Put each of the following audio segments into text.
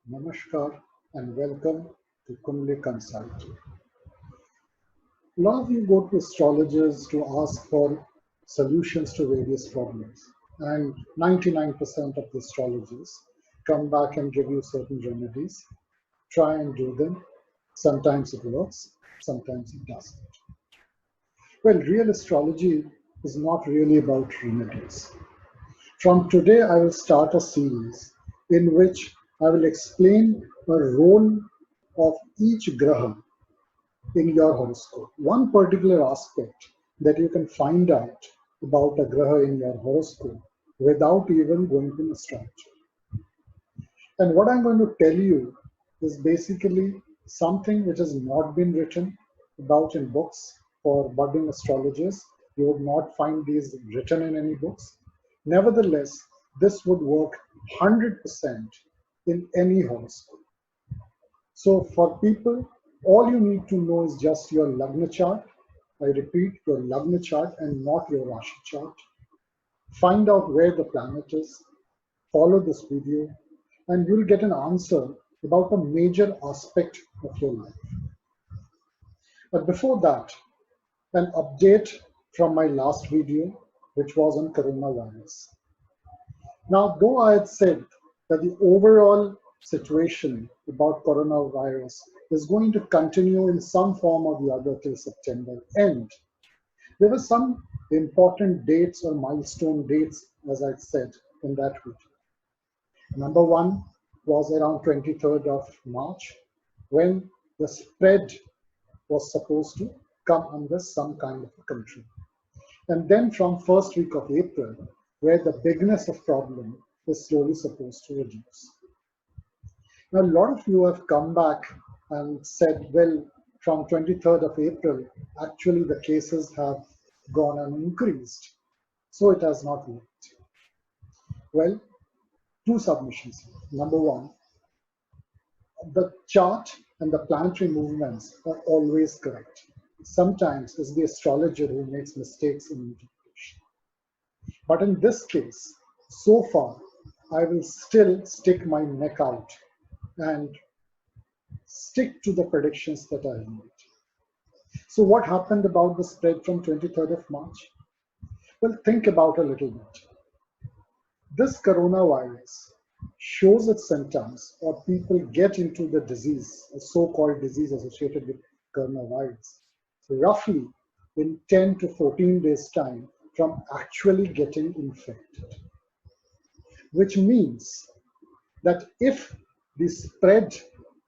Namaskar and welcome to Kundaliconsult. A lot of you go to astrologers to ask for solutions to various problems, and 99% of the astrologers come back and give you certain remedies. Try and do them. Sometimes it works, sometimes it doesn't. Well, real astrology is not really about remedies. From today, I will start a series in which I will explain a role of each graha in your horoscope. One particular aspect that you can find out about a graha in your horoscope without even going to astrology. And what I'm going to tell you is basically something which has not been written about in books for budding astrologers. You would not find these written in any books. Nevertheless, this would work 100% in any horoscope. So for people, all you need to know is just your Lagna chart. I repeat, your Lagna chart and not your Rashi chart. Find out where the planet is, follow this video, and you'll get an answer about a major aspect of your life. But before that, an update from my last video, which was on coronavirus. Now, though I had said that the overall situation about coronavirus is going to continue in some form or the other till September end, there were some important dates or milestone dates, as I said in that video. Number one was around 23rd of March, when the spread was supposed to come under some kind of control. And then from first week of April, where the bigness of problem is slowly supposed to reduce. Now, a lot of you have come back and said, well, from 23rd of April, actually the cases have gone and increased. So it has not worked. Well, two submissions. Number one, the chart and the planetary movements are always correct. Sometimes it's the astrologer who makes mistakes in interpretation. But in this case, so far, I will still stick my neck out and stick to the predictions that I made. So what happened about the spread from 23rd of March? Well, think about a little bit. This coronavirus shows its symptoms, or people get into the disease, a so-called disease associated with coronavirus, roughly in 10 to 14 days time from actually getting infected. Which means that if the spread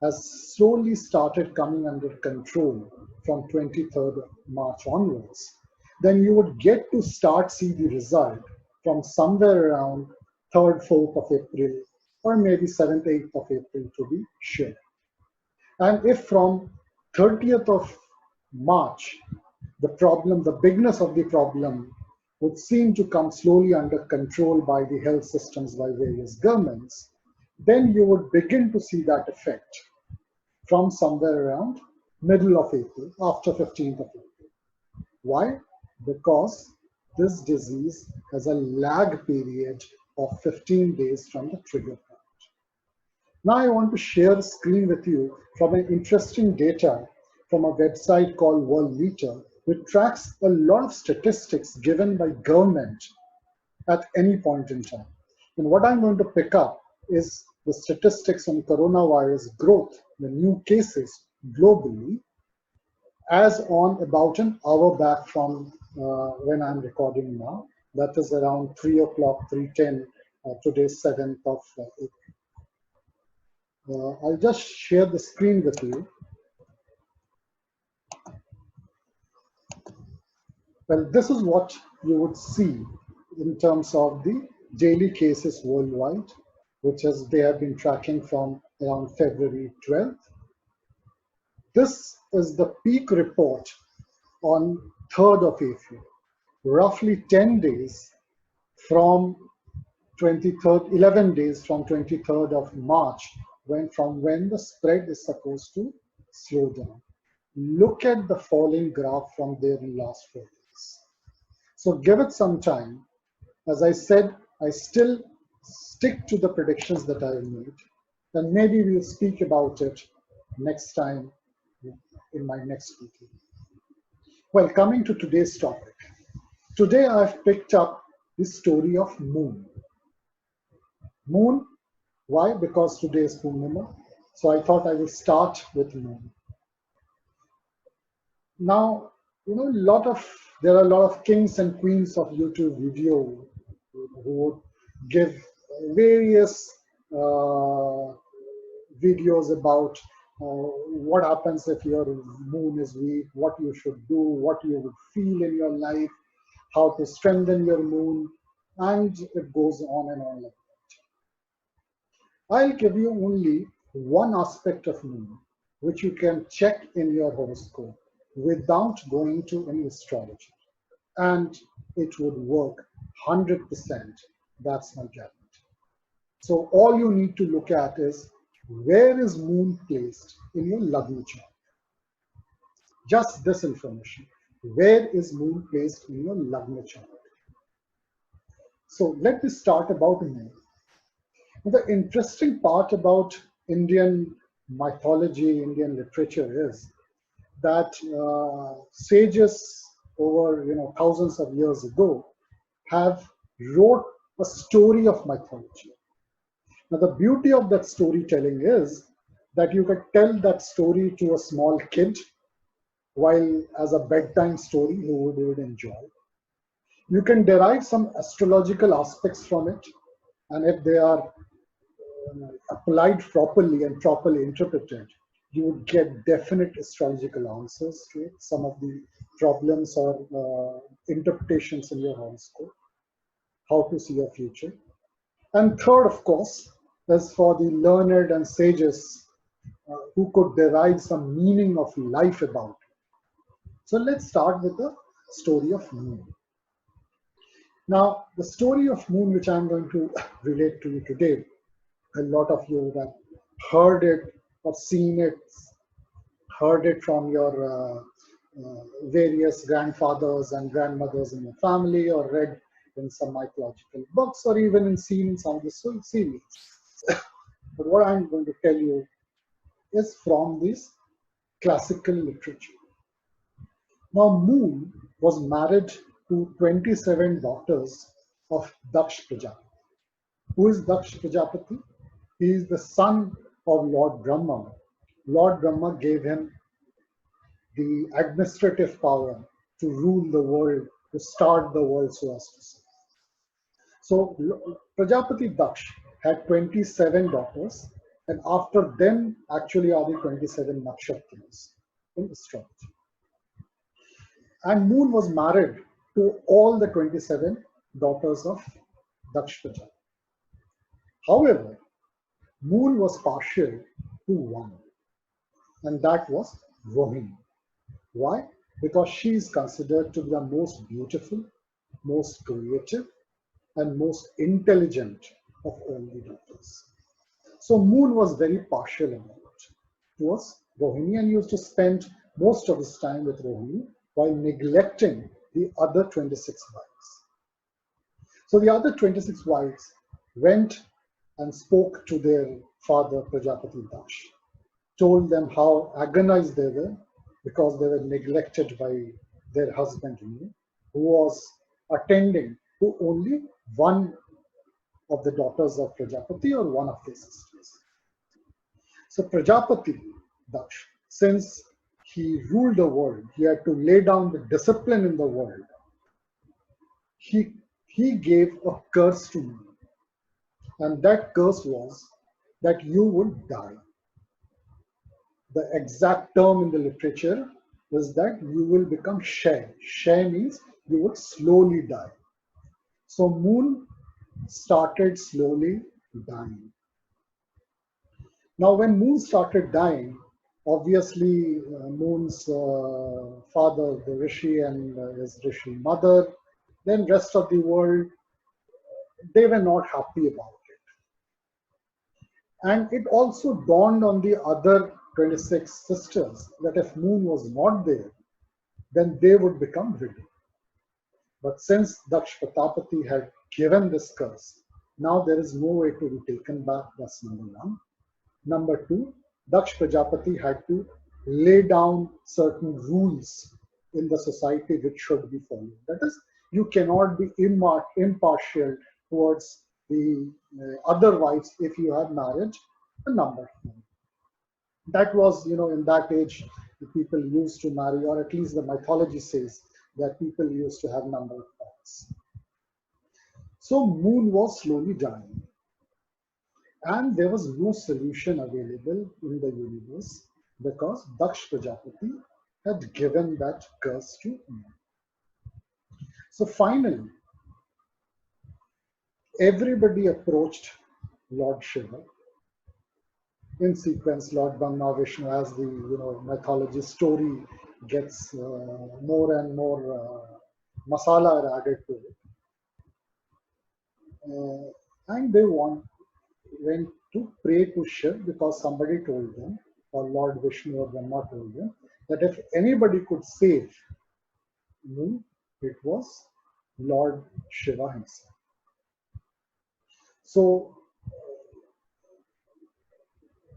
has slowly started coming under control from 23rd of March onwards, then you would get to start see the result from somewhere around 3rd, 4th of April, or maybe 7th, 8th of April to be sure. And if from 30th of March, the bigness of the problem would seem to come slowly under control by the health systems, by various governments, then you would begin to see that effect from somewhere around middle of April, after 15th of April. Why? Because this disease has a lag period of 15 days from the trigger point. Now I want to share a screen with you from an interesting data from a website called World Meter, which tracks a lot of statistics given by government at any point in time. And what I'm going to pick up is the statistics on coronavirus growth, the new cases globally, as on about an hour back from when I'm recording now. That is around 3 o'clock, 3:10, today's 7th of April. I'll just share the screen with you. Well, this is what you would see in terms of the daily cases worldwide, which they have been tracking from around February 12th. This is the peak report on 3rd of April, roughly 10 days from 23rd, 11 days from 23rd of March, from when the spread is supposed to slow down. Look at the falling graph from there in last 4 days. So give it some time. As I said, I still stick to the predictions that I made. And maybe we'll speak about it next time in my next video. Well, coming to today's topic. Today I've picked up the story of Moon. Moon, why? Because today is Purnima. So I thought I will start with Moon. Now, there are a lot of kings and queens of YouTube video who would give various uh, videos about what happens if your moon is weak, what you should do, what you would feel in your life, how to strengthen your moon, and it goes on and on like that. I'll give you only one aspect of moon which you can check in your horoscope without going to any astrologer, and it would work 100%. That's my guarantee. So all you need to look at is where is moon placed in your Lagna chart. Just this information. Where is moon placed in your Lagna chart? So let me start about moon. The interesting part about Indian mythology, Indian literature is that sages over thousands of years ago have wrote a story of mythology. Now, the beauty of that storytelling is that you can tell that story to a small kid, while as a bedtime story, he would enjoy. You can derive some astrological aspects from it, and if they are applied properly and properly interpreted, you would get definite astrological answers to it, some of the problems or interpretations in your horoscope, how to see your future. And third, of course, is for the learned and sages who could derive some meaning of life about it. So let's start with the story of Moon. Now, the story of Moon, which I'm going to relate to you today, a lot of you have heard it or seen it, heard it from your various grandfathers and grandmothers in your family, or read in some mythological books, or even seen in some of the series. But what I'm going to tell you is from this classical literature. Now, Moon was married to 27 daughters of Daksh Prajapati. Who is Daksh Prajapati? He is the son of Lord Brahma. Lord Brahma gave him the administrative power to rule the world, to start the world, so as to say. So Prajapati Daksh had 27 daughters, and after them actually are the 27 nakshatras in astrology. And Moon was married to all the 27 daughters of Daksh Prajapati. However, Moon was partial to one, and that was Rohini. Why? Because she is considered to be the most beautiful, most creative, and most intelligent of all the daughters. So Moon was very partial about towards Rohini, and used to spend most of his time with Rohini while neglecting the other 26 wives. So the other 26 wives went and spoke to their father Prajapati Daksh, told them how agonized they were because they were neglected by their husband, who was attending to only one of the daughters of Prajapati or one of their sisters. So Prajapati Daksh, since he ruled the world, he had to lay down the discipline in the world. He gave a curse to me, and that curse was that you would die. The exact term in the literature is that you will become Shay. Shay means you would slowly die. So Moon started slowly dying. Now, when Moon started dying, obviously Moon's father, the Rishi, and his Rishi mother, then rest of the world, they were not happy about it. And it also dawned on the other 26 sisters that if Moon was not there, then they would become widow. But since Daksh Prajapati had given this curse, now there is no way to be taken back. That's number one. Number two, Daksh Prajapati had to lay down certain rules in the society which should be followed. That is, you cannot be impartial towards the other wives if you have marriage a number of them. That was, in that age, the people used to marry, or at least the mythology says that people used to have number of wives. So moon was slowly dying, and there was no solution available in the universe because Daksh Prajapati had given that curse to moon. So finally, everybody approached Lord Shiva. In sequence, Lord Brahma, Vishnu, as the mythology story gets more and more masala added to it, and they went to pray to Shiv because somebody told them, or Lord Vishnu or Brahma told them, that if anybody could save me, it was Lord Shiva himself. So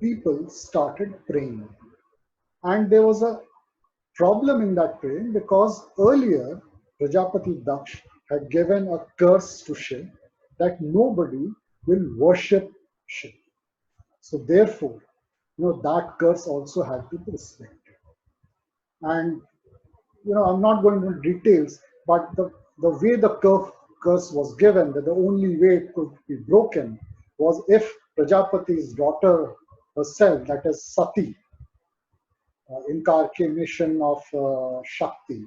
people started praying, and there was a problem in that praying because earlier Prajapati Daksh had given a curse to Shiv that nobody will worship Shiv. So therefore, that curse also had to be respected. And I'm not going into details, but the way the curse was given, that the only way it could be broken was if Prajapati's daughter herself, that is Sati, incarnation of Shakti,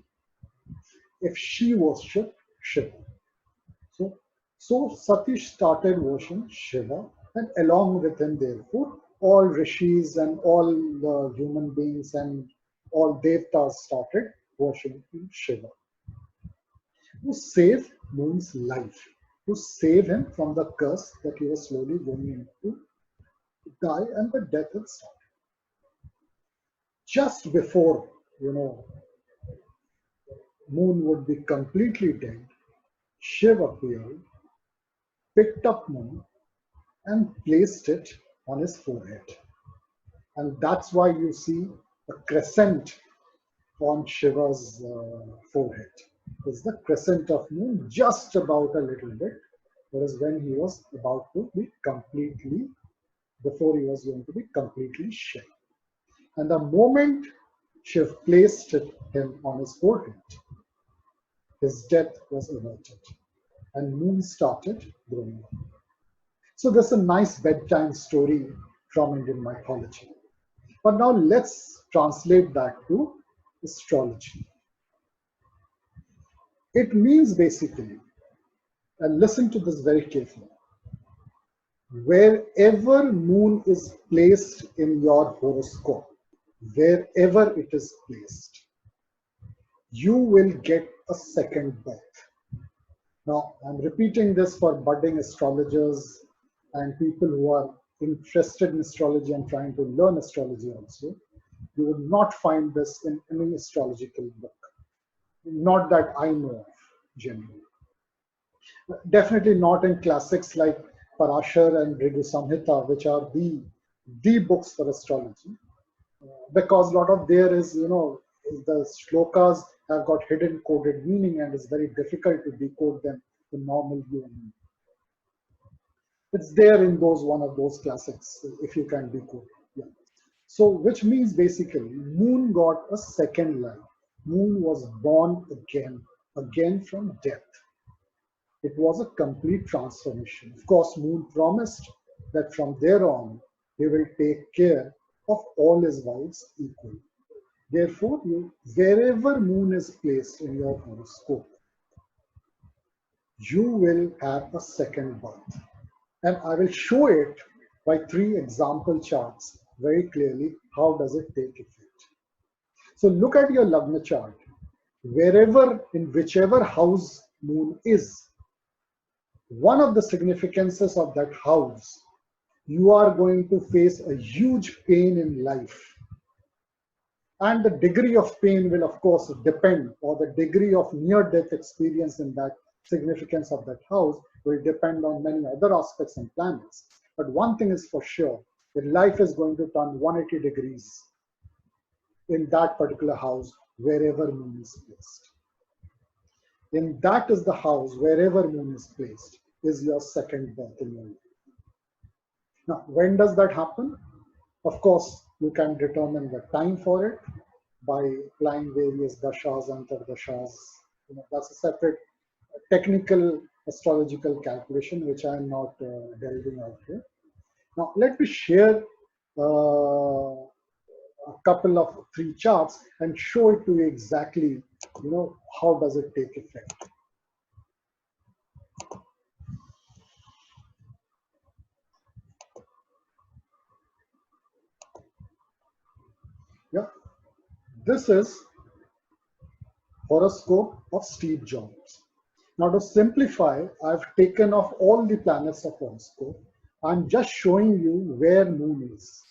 if she worshipped Shiva. So, so Satish started worshiping Shiva, and along with him, therefore, all rishis and all the human beings and all devtas started worshiping Shiva to save Moon's life, to save him from the curse that he was slowly going into die, and the death had started. Just before, Moon would be completely dead, Shiv appeared, picked up Moon, and placed it on his forehead. And that's why you see a crescent on Shiva's forehead. It's the crescent of moon just about a little bit, whereas when he was about to be completely, before he was going to be completely shed. And the moment Shiv placed him on his forehead, his death was averted and moon started growing up. So that's a nice bedtime story from Indian mythology. But now let's translate that to astrology. It means basically, and listen to this very carefully, wherever moon is placed in your horoscope, wherever it is placed, you will get a second birth. Now, I'm repeating this for budding astrologers and people who are interested in astrology and trying to learn astrology also. You would not find this in any astrological book. Not that I know of, generally. Definitely not in classics like Parashar and Bhrigu Samhita, which are the books for astrology. Because a lot of there is, the shlokas have got hidden coded meaning and it's very difficult to decode them to normal human. It's there in one of those classics, if you can decode. Yeah. So, which means basically, moon got a second life. Moon was born again from death. It was a complete transformation. Of course, Moon promised that from there on, he will take care of all his wives equally. Therefore, wherever Moon is placed in your horoscope, you will have a second birth. And I will show it by 3 example charts very clearly. How does it take effect? So look at your Lagna chart. In whichever house Moon is, one of the significances of that house, you are going to face a huge pain in life. And the degree of pain will, of course, depend, or the degree of near-death experience in that significance of that house will depend on many other aspects and planets. But one thing is for sure, Your life is going to turn 180 degrees in that particular house wherever moon is placed. And that is the house wherever moon is placed is your second birth in your life. Now, when does that happen? Of course, you can determine the time for it by applying various dashas, antardashas. That's a separate technical astrological calculation, which I am not delving out here. Now, let me share a couple of three charts and show it to you exactly, how does it take effect. Yeah, this is horoscope of Steve Jobs. Now to simplify, I've taken off all the planets of horoscope. I'm just showing you where moon is.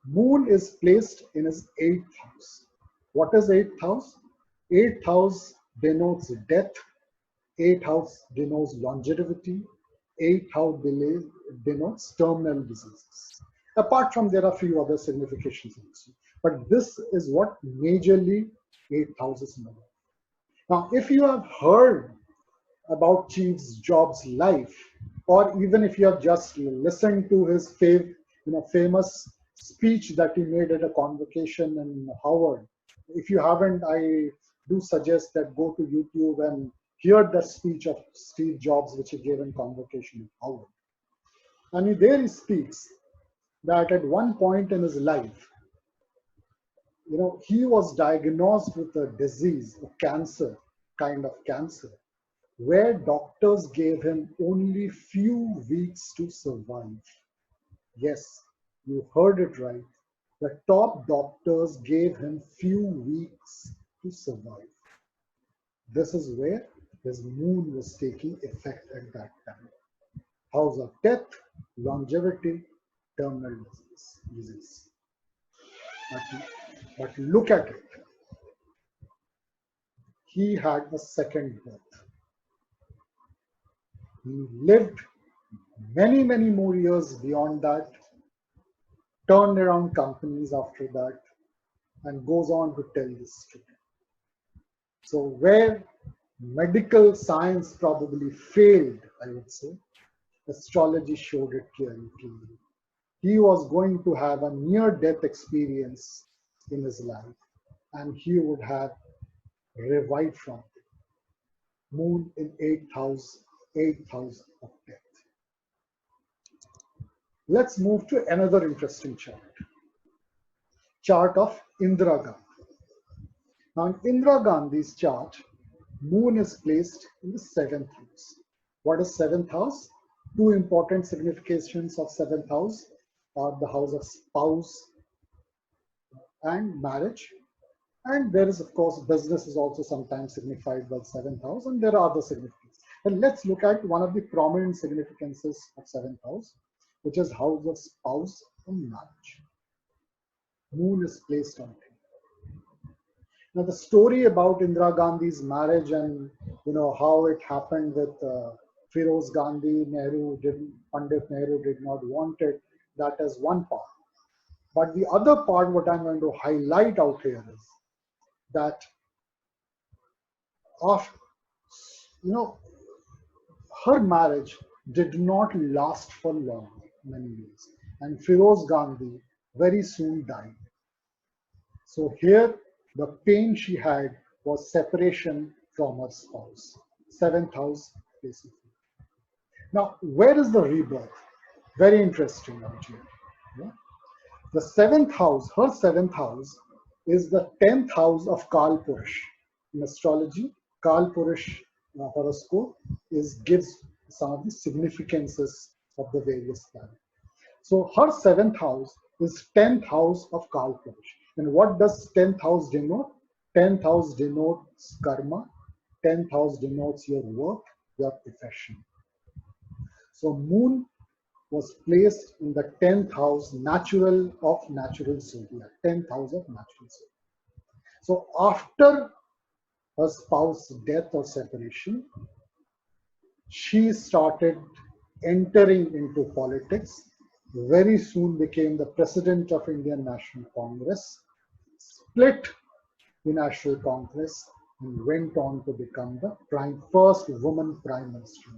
Moon is placed in his 8th house. What is 8th house? 8th house denotes death. 8th house denotes longevity. 8th house denotes terminal diseases. Apart from there are a few other significations also. But this is what majorly 8th house is known. Now, if you have heard about Steve Jobs' life, or even if you have just listened to his famous speech that he made at a convocation in Harvard, if you haven't, I do suggest that go to YouTube and hear the speech of Steve Jobs, which he gave in convocation in Harvard. And there he speaks that at one point in his life, he was diagnosed with a disease, a cancer, kind of cancer, where doctors gave him only few weeks to survive. Yes, you heard it right. The top doctors gave him few weeks to survive. This is where his moon was taking effect at that time. House of death, longevity, terminal disease. But look at it. He had a second birth. He lived many, many more years beyond that, turned around companies after that, and goes on to tell this story. So where medical science probably failed, I would say, astrology showed it clearly. He was going to have a near-death experience in his life, and he would have revived from it. Moon in 8th house of death. Let's move to another interesting chart of Indira Gandhi. Now in Indira Gandhi's chart, moon is placed in the 7th house. What is 7th house? Two important significations of 7th house are the house of spouse and marriage. And there is, of course, business is also sometimes signified by 7th house, and there are other significance. But let's look at one of the prominent significances of 7th house, which is house of spouse and marriage. Moon is placed on it. Now, the story about Indira Gandhi's marriage and how it happened with Firoz Gandhi, Pandit Nehru did not want it. That is one part. But the other part, what I'm going to highlight out here is that after, her marriage did not last for long, many years, and Firoz Gandhi very soon died. So here, the pain she had was separation from her spouse. 7th house, basically. Now, where is the rebirth? Very interesting out here. Yeah? The 7th house, her 7th house, is the 10th house of Kal Purush. In astrology, Kal Purush horoscope gives some of the significances of the various planets. So her 7th house is 10th house of Kal Purush. And what does 10th house denote? 10th house denotes karma. 10th house denotes your work, your profession. So moon was placed in the 10th house, natural zodiac, 10th house of natural zodiac. So after her spouse's death or separation, she started entering into politics, very soon became the president of Indian National Congress, split the National Congress, and went on to become the first woman prime minister.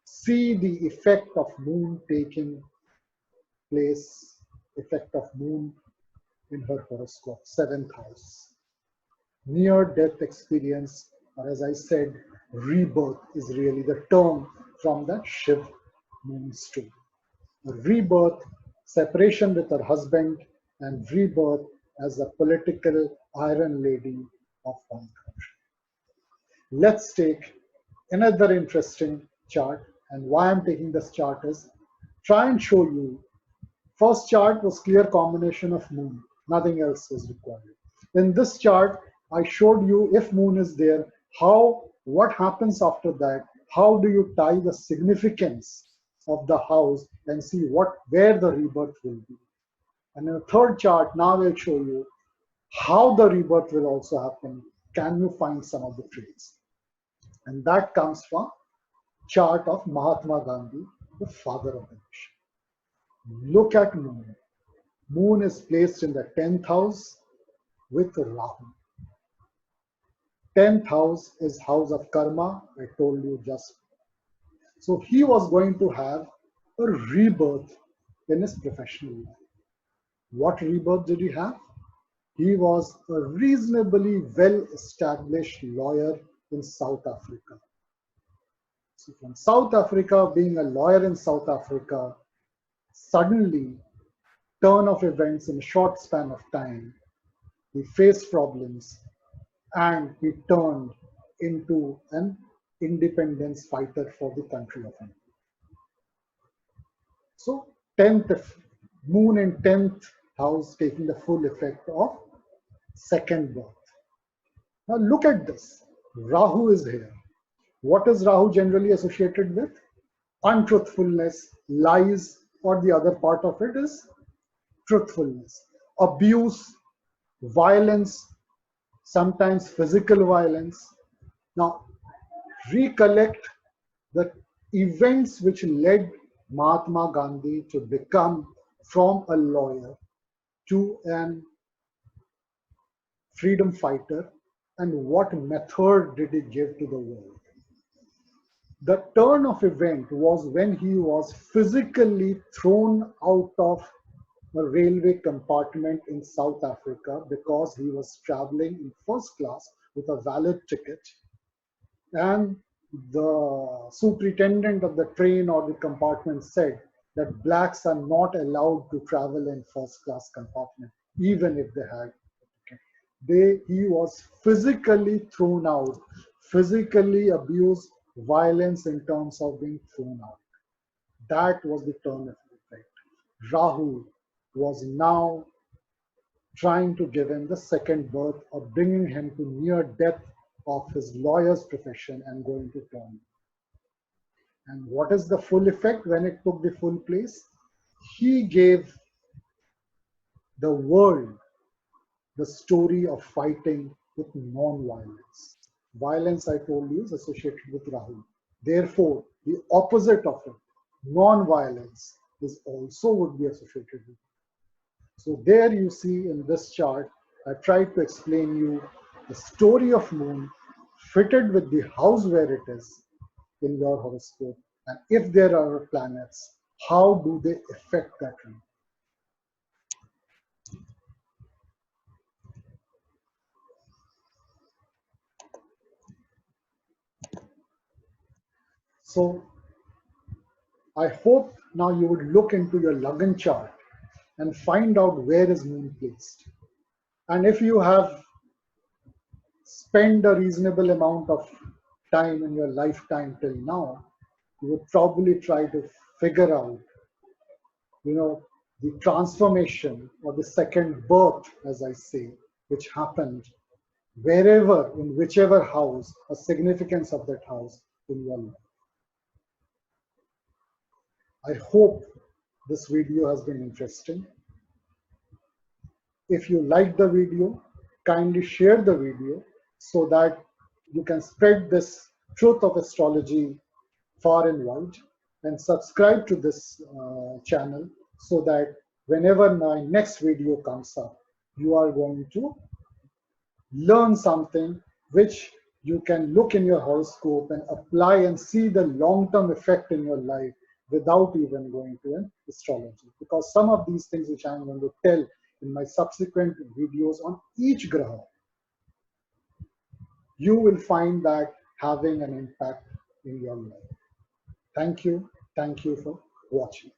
See the effect of moon taking place, effect of moon in her horoscope, seventh house. Near death experience, or as I said, rebirth is really the term from the Shiv moon story. Rebirth, separation with her husband, and rebirth as a political iron lady of one country. Let's take another interesting chart, and why I'm taking this chart is try and show you. First chart was clear combination of moon, nothing else was required. In this chart, I showed you if moon is there, what happens after that, how do you tie the significance of the house and see where the rebirth will be. And in the third chart, now I'll show you how the rebirth will also happen. Can you find some of the traits? And that comes from chart of Mahatma Gandhi, the father of the nation. Look at moon. Moon is placed in the 10th house with Rahu. 10th house is house of karma, I told you just. So he was going to have a rebirth in his professional life. What rebirth did he have? He was a reasonably well-established lawyer in South Africa. So from South Africa, being a lawyer in South Africa, suddenly, turn of events in a short span of time, he faced problems and he turned into an independence fighter for the country of India. So 10th moon in 10th house taking the full effect of second birth. Now look at this. Rahu is here. What is Rahu generally associated with? Untruthfulness, lies, or the other part of it is truthfulness, abuse, violence, sometimes physical violence. Now, recollect the events which led Mahatma Gandhi to become from a lawyer to an freedom fighter, and what method did he give to the world. The turn of event was when he was physically thrown out of a railway compartment in South Africa because he was traveling in first class with a valid ticket, and the superintendent of the train or the compartment said that blacks are not allowed to travel in first class compartment even if they had a ticket. He was physically thrown out, physically abused, violence in terms of being thrown out. That was the turn of effect. Rahu was now trying to give him the second birth of bringing him to near death of his lawyer's profession and going to term. And what is the full effect when it took the full place? He gave the world the story of fighting with non-violence. Violence, I told you, is associated with Rahu. Therefore, the opposite of it, non-violence, is also would be associated with. So there you see in this chart, I tried to explain you the story of moon fitted with the house where it is in your horoscope, and if there are planets, how do they affect that region? So I hope now you would look into your Lagna chart and find out where is moon placed. And if you have spent a reasonable amount of time in your lifetime till now, you would probably try to figure out, the transformation or the second birth, as I say, which happened wherever, in whichever house, a significance of that house in your life. I hope this video has been interesting. If you like the video, kindly share the video so that you can spread this truth of astrology far and wide. and subscribe to this channel so that whenever my next video comes up, you are going to learn something which you can look in your horoscope and apply and see the long-term effect in your life without even going to an astrology. Because some of these things which I'm going to tell in my subsequent videos on each graha, you will find that having an impact in your life. Thank you. Thank you for watching.